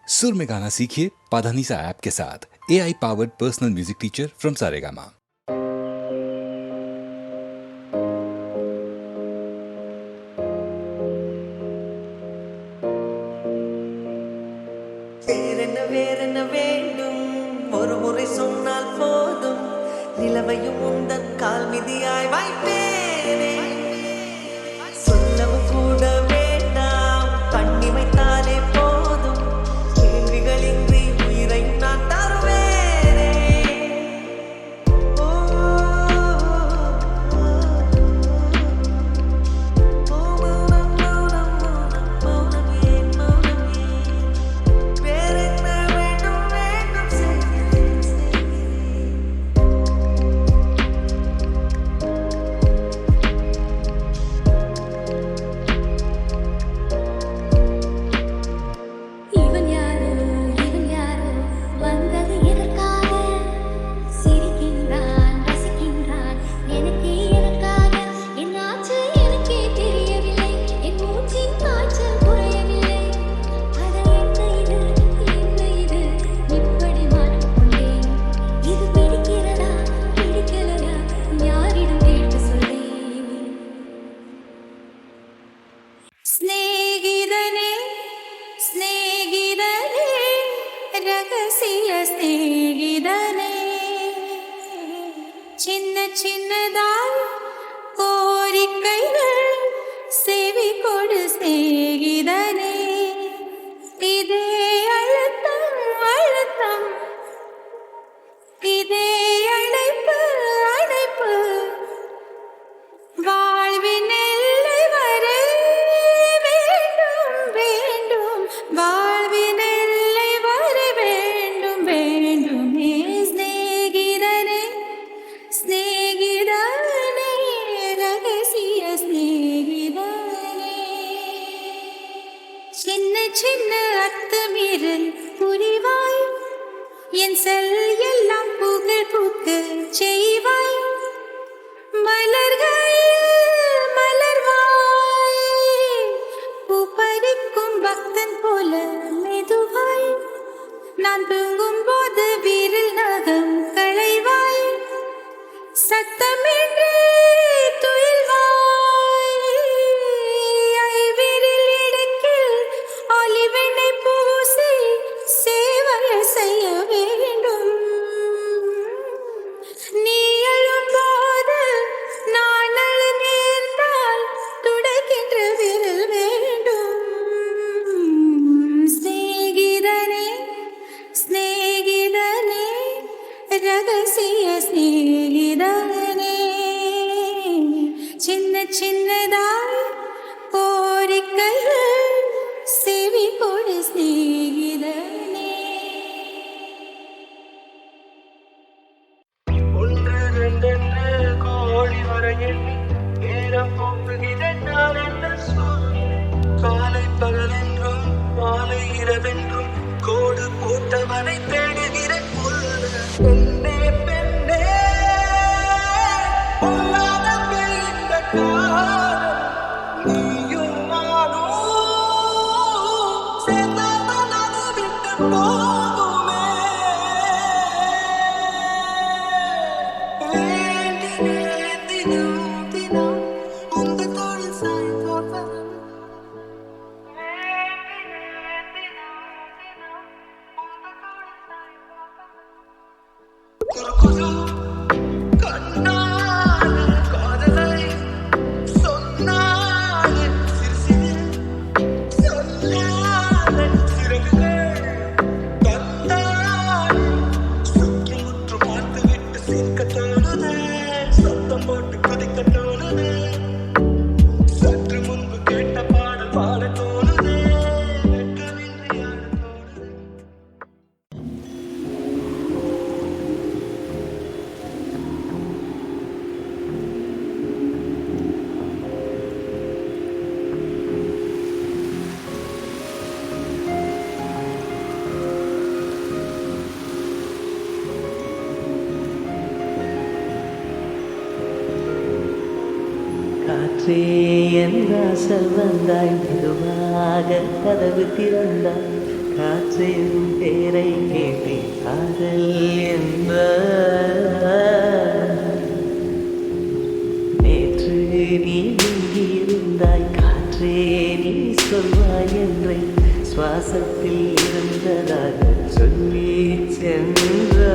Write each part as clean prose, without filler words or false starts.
सुर में गाना सीखिए पाधानीसा ऐप के साथ। AI powered personal music teacher from Saregama. வேறென்ன வேண்டும் ஒரு முறை சொன்னால் போதும் நிலவையும் உந்தன் கால் மிதியாய் வைப்பேனே சொல்லவும் கூட வேண்டாம் பண்ணி வைத்தாலே போதும் கேள்விகளின்றி உயிரையும் நான் தருவேனே சின்ன சின்னதாய் கோரிக்கைகள் செவி கொடு சிநேகிதனே இதே அழுத்தம் அழுத்தம் இதே அழைப்பு அழைப்பு வாழ்வின் எல்லை வரை வேண்டும் வேண்டும் வாழ்வின் எல்லை வரை வேண்டும் வேண்டும் ஸ்நேகிதனே ரகசிய ஸ்நேகிதனே சின்ன சின்ன அர்த்தமீறல் புரிவாய் என் செல் எல்லாம் புகழ் பூக்க செய்வாய் மலர்கள் மலர்வாய் பூ பறிக்கும் பக்தன் போல மெதுவாய் நான் தூங்கும் போது வீரில் நகம் களைவாய் சத்தமின்றி துயில்வாய் ஐவிரில் இடுக்கில் ஒளிவெண்ணை பூசி சேவை செய்ய வேண்டும் நீ எழும்போது நான் அழு நேர்ந்தால் துடைக்கின்ற விரல் வேண்டும் ஸ்நேகிதனே ஸ்நேகிதனே ரகசிய ஸ்நேகிதனே சின்ன சின்னதாய் கோரிக்கைகள் செவி கொடு ஸ்நேகிதனே ஒன்று ரெண்டென்று கோடி வரை எண்ணி நேரம் போக்குகிறேன் என்ன சொல் காலை பகலென்றும் மாலை இரவென்றும் கோடு போட்டவனை தேடுகிறேன் பெண்ணே பெண்ணே பொல்லாத இந்த காலம் நீயும் நானும் சேர்ந்தால் அது விட்டு போகுமே வேண்டினேன் தினம் தினம் உந்த தோளில் சாய்ந்தோம் குரு கண்ணால் காதலை சொன்னால் சிறு சொல்லாத சிறகுகள் தந்தால் சுற்றி முற்று பார்த்துவிட்டு சிரிக்க தோணுது சத்தம் போட்டு குதிக்க தோணுது சற்று முன்பு கேட்ட பாடல் பாட தோணுது வெட்கமின்றி ஆட தோணுது காற்றே என் வாசல் வந்தாய் மெதுவாக கதவு திறந்தாய் காற்றின் பேரை கேட்டேன் காதல் என்ற நேற்று நீ எங்கிருந்தாய் காற்றே நீ சொல்வாய் என்றை சுவாசத்தில் இருந்ததாக சொல்லி சென்றாய்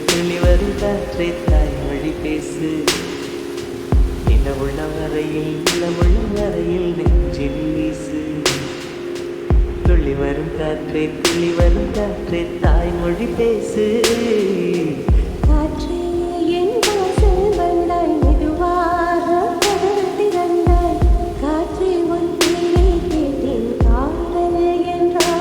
துளி வரும் காற்றே தாய்மொழி பேசு நிலவுள்ள வரையில் நெஞ்சில் வீசு துளி வரும் காற்றே தாய்மொழி பேசு காற்றே என் வாசல் வந்தாய் மெதுவாக கதவு திறந்தாய் காற்றே உன் பேரை கேட்டேன் காதல் என்றாய்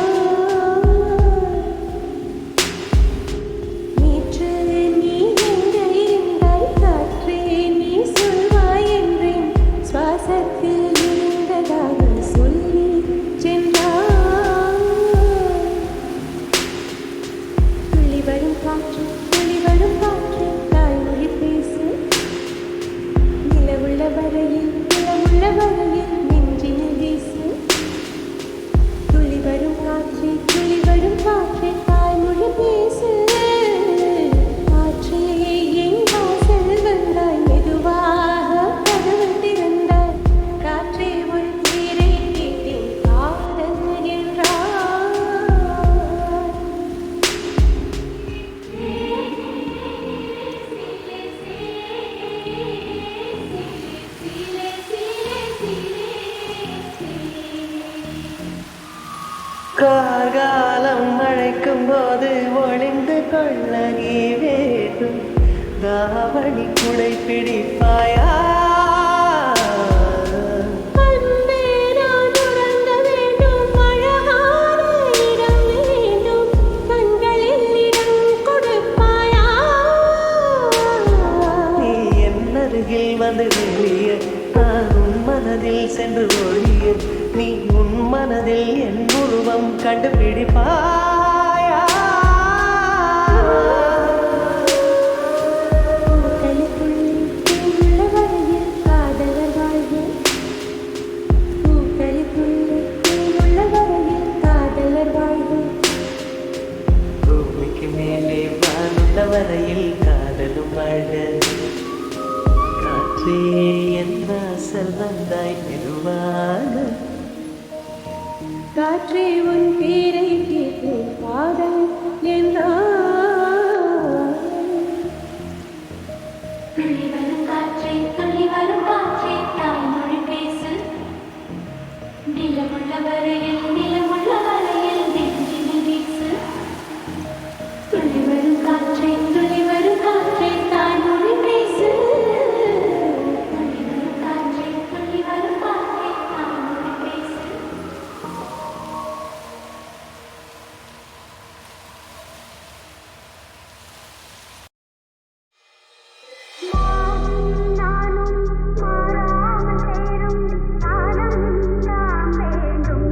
நேற்று நீ எங்கே இருந்தாய் காற்றே நீ சொல்வாய் என்றேன் சுவாசத்தில் இருந்ததாக சொல்லி சென்றாய் துளி வரும் காற்று தாய்மொழி பேசு நிலவுள்ள வரையில் நெஞ்சினில் வீசு துளி வரும் காற்றே தாய்மொழி பேசு காற்றே என் வாசல் வந்தாய் மெதுவாக கதவு திறந்தாய் காற்றே உன் பேரை கேட்டேன் காதல் என்றாய் கார்காலம் அழைக்கும் போது ஒளிந்து கொள்ள நீ வேண்டும் தாவணி குடை பிடிப்பாயா அன்பே நான் உறங்க வேண்டும் அழகான இடம் வேண்டும் கண்களில் இடம் கொடுப்பாயா நீ என் அருகில் வந்து வெளிய நான் உன் மனதில் சென்று ஒழிய நீ உன் மனதில் என் உருவம் கண்டுபிடிப்பாயா பூக்களுக்குள்ளே தேனுள்ள வரையில் காதலர் வாழ்வு பூக்களுக்குள்ளே தேனுள்ள வரையில் காதலர் வாழ்வு பூமிக்கு மேலே வானுள்ள வரையில் காதலும் வாழ்க காற்றே என் வாசல் வந்தாய் மெதுவாக காற்றே உன் பேரை கேட்டேன் காதல் என்றாய் துளி வரும் காற்றே தாய்மொழி பேசு நிலமுள்ள வரையில் நெஞ்சினில் வீசு துளி வரும் காற்றே தாய்மொழி பேசு துளி வரும் காற்றே தாய்மொழி பேசு நானும் மாறாமல் சேரும் காலம் நாம் வேண்டும்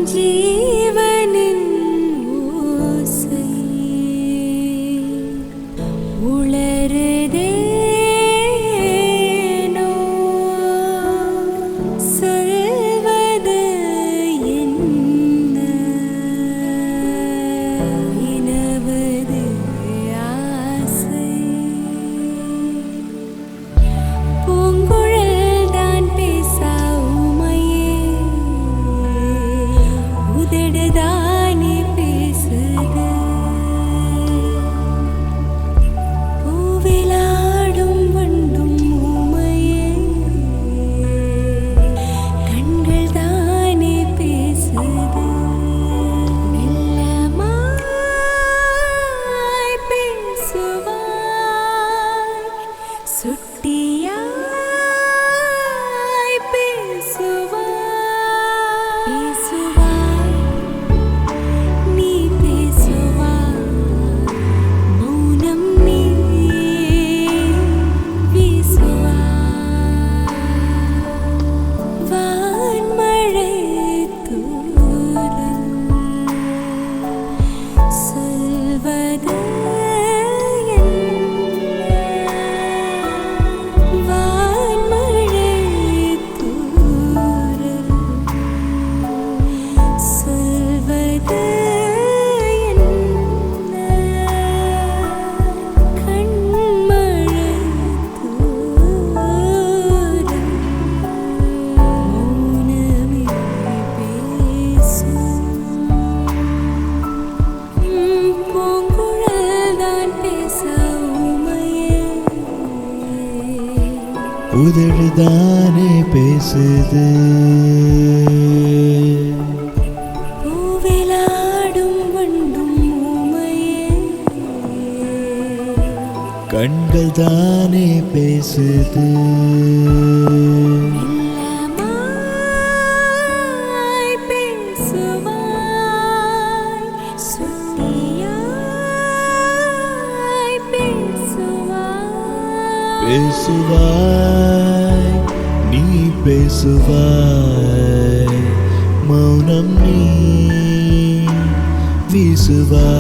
ஜீவனின் ஓசை உளறுதேனோ சொல்வது என்ன வினவது ஆசை பூங்குழல் தான் பேசா உமையே உதடுதானே பேசுது பூவிலாடும் வண்டும் உமையே கண்கள் தானே பேசுது மெல்லமாய் பேசுவாய் சுட்டியாய் பேசுவாய் பேசுவாய் நீ பேசுவாய் மௌனம் நீ வீசுவாய் வான்மழை தூறல் சொல்வது வான்மழை தூறல் சொல்வது கண்மழை தூறல் மௌனமே பேசும் பூங்குழல் தான் பேச உமையே உதடுதானே பேசுது பூவிலாடும் வண்டும் உமையே கண்கள் தானே பேசுது மெல்லமாய் பேசுவாய் சுட்டியாய் பேசுவாய் பேசுவாய் நீ பேசுவாய் மௌனம் நீ வீசுவாய்